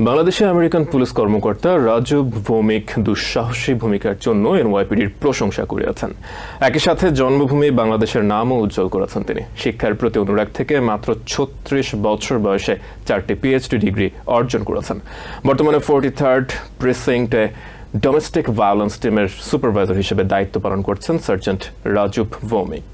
বাংলাদেশে American police কর্মকর্তা রাজব ভৌমিক দুঃসাহসী ভূমিকার জন্য এনওয়াইপিডির প্রশংসা করেছেন। একই সাথে জন্মভূমি বাংলাদেশের নামও উজ্জ্বল করেছেন তিনি। শিক্ষার প্রতি অনুরাগ থেকে মাত্র ৩৬ বছর বয়সে 4টি পিএইচডি ডিগ্রি অর্জন করেছেন। বর্তমানে 43rd প্রিসিংক্টে ডোমেস্টিক ভায়োলেন্স টিমের সুপারভাইজার হিসেবে দায়িত্ব পালন করছেন সার্জেন্ট রাজব ভৌমিক।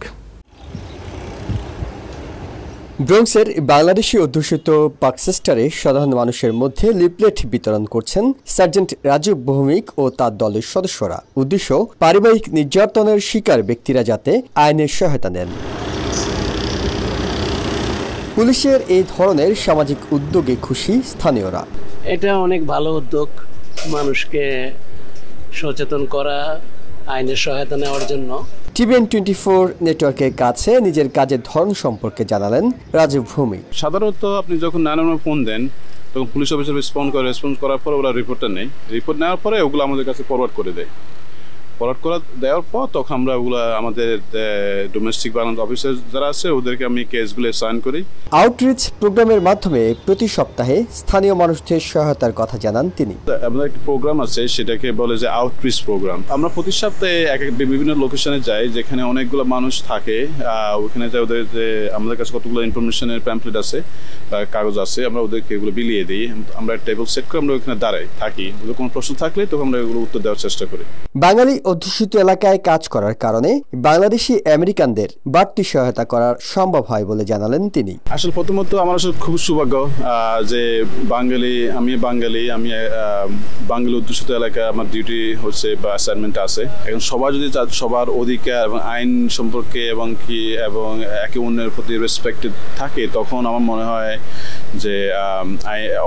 ব্রঙ্কসের বাংলাদেশি অধ্যুষিত পার্কচেস্টারে সাধারণ মানুষের মধ্যে লিফলেট বিতরণ করছেন সার্জেন্ট রাজব ভৌমিক ও তার দলের সদস্যরা। উদ্দেশ্য, পারিবারিক নির্যাতনের শিকার ব্যক্তিরা যাতে আইনের সহায়তা নেন। পুলিশের এই ধরনের সামাজিক উদ্যোগে খুশি স্থানীয়রা। এটা অনেক ভালো উদ্যোগ, মানুষকে সচেতন করা, আইনের সহায়তা নেওয়ার জন্য। TVN 24 নেটওয়ার্কের কাছে নিজের কাজের ধরন সম্পর্কে জানালেন রাজব ভৌমিক। সাধারণত আপনি যখন 911 ফোন দেন তখন পুলিশ অফিসার রেসপন্ড করার পর ওরা রিপোর্টটা নেয়। রিপোর্ট নেওয়ার পরে ওগুলো আমাদের কাছে ফরওয়ার্ড করে দেয়। দেওয়ার পর তখন আমরা ওগুলো আমাদের ডোমেস্টিক ভায়োলেন্স অফিসার যারা আছে ওদেরকে আমি কেসগুলো সাইন করি। আউটরিচ প্রোগ্রামের মাধ্যমে প্রতি সপ্তাহে স্থানীয় মানুষদের সহায়তার কথা জানান তিনি। আমাদের একটা প্রোগ্রাম আছে, সেটাকে বলে যে আউটরিচ প্রোগ্রাম। আমরা প্রতি সপ্তাহে বিভিন্ন লোকেশনে যাই যেখানে অনেকগুলো মানুষ থাকে। ওখানে যাই, ওদের যে আমাদের কাছে কতগুলো ইনফরমেশনের প্যাম্পলেট আছে, কাগজ আছে, আমরা ওদেরকে এগুলো বিলিয়ে দিই। আমরা টেবিল সেট করে আমরা ওখানে দাঁড়াই থাকি। ওদের কোনো প্রশ্ন থাকলে তখন আমরা এগুলো উত্তর দেওয়ার চেষ্টা করি। বাঙালি অধ্যুষিত এলাকায় কাজ করার কারণে বাংলাদেশি আমেরিকানদের বাড়তি সহায়তা করা সম্ভব হয় বলে জানালেন তিনি। আসলে প্রথমত আমার আসলে খুব সৌভাগ্য যে আমি বাঙালি অধ্যুষিত এলাকায় আমার ডিউটি হচ্ছে বা অ্যাসাইনমেন্ট আছে। এখন সবাই যদি সবার অধিকার এবং আইন সম্পর্কে এবং একে অন্যের প্রতি রেসপেক্টেড থাকে, তখন আমার মনে হয় যে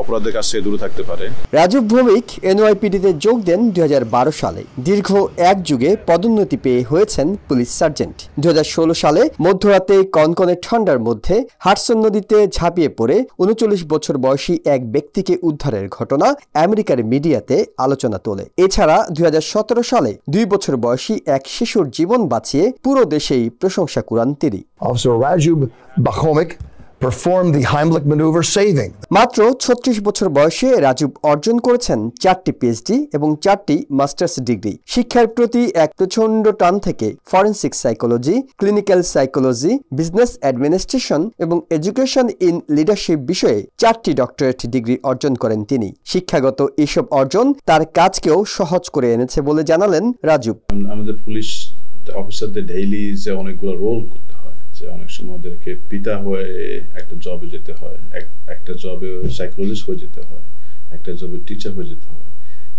অপরাধের কাছ থেকে দূরে থাকতে পারে। রাজব ভৌমিক এনওয়াইপিডিতে যোগ দেন 2012 সালে। দীর্ঘ এক যুগে পদোন্নতি পেয়ে হয়েছেন পুলিশ সার্জেন্ট। 2016 সালে মধ্যরাতে কনকনে ঠান্ডার মধ্যে হাডসন নদীতে ঝাঁপিয়ে পড়ে 39 বছর বয়সী এক ব্যক্তিকে উদ্ধারের ঘটনা আমেরিকার মিডিয়াতে আলোচনা তোলে। এছাড়া 2017 সালে 2 বছর বয়সী এক শিশুর জীবন বাঁচিয়ে পুরো দেশেই প্রশংসা কুড়ান তিনি। Officer Rajub Bhomik performed the Heimlich maneuver, saving. মাত্র 36 বছর বয়সে রাজব অর্জন করেছেন 4টি পিএইচডি এবং 4টি মাস্টার্স ডিগ্রি। শিক্ষার প্রতি এক প্রচণ্ড টান থেকে forensic psychology, clinical psychology, business administration এবং এডুকেশন ইন লিডারশিপ বিষয়ে 4টি ডক্টরেট ডিগ্রি অর্জন করেন তিনি। শিক্ষাগত এসব অর্জন তার কাজকেও সহজ করে এনেছে বলে জানালেন রাজব। আমাদের পুলিশ অফিসারদের ডেইলি যে অনেকগুলো রোল করতে হয়, যে অনেক সময় ওদেরকে পিতা হয়ে একটা জবে যেতে হয়, একটা জবে সাইকোলজিস্ট হয়ে যেতে হয়, একটা জবে টিচার হয়ে যেতে হয়।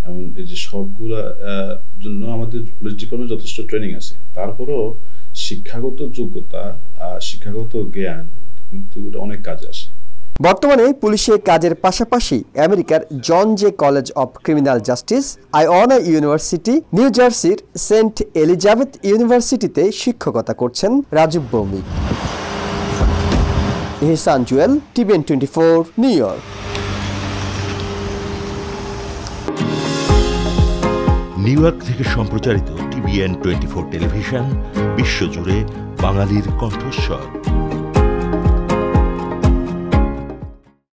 এমন এই যে সবগুলা জন্য আমাদের পুলিশ ডিপার্টমেন্টে যথেষ্ট ট্রেনিং আছে। তারপরও শিক্ষাগত যোগ্যতা, শিক্ষাগত জ্ঞান কিন্তু অনেক কাজে আসে। বর্তমানে পুলিশের কাজের পাশাপাশি আমেরিকার John Jay college of criminal justice, Iona university, New জার্সির সেন্ট এলিজাবেথ ইউনিভার্সিটিতে শিক্ষকতা করছেন Rajib Bhowmik. Ihsan Jewel, TVN 24, New York. New York থেকে সম্প্রচারিত TVN 24 টেলিভিশন বিশ্বজুড়ে বাঙালির কণ্ঠস্বর।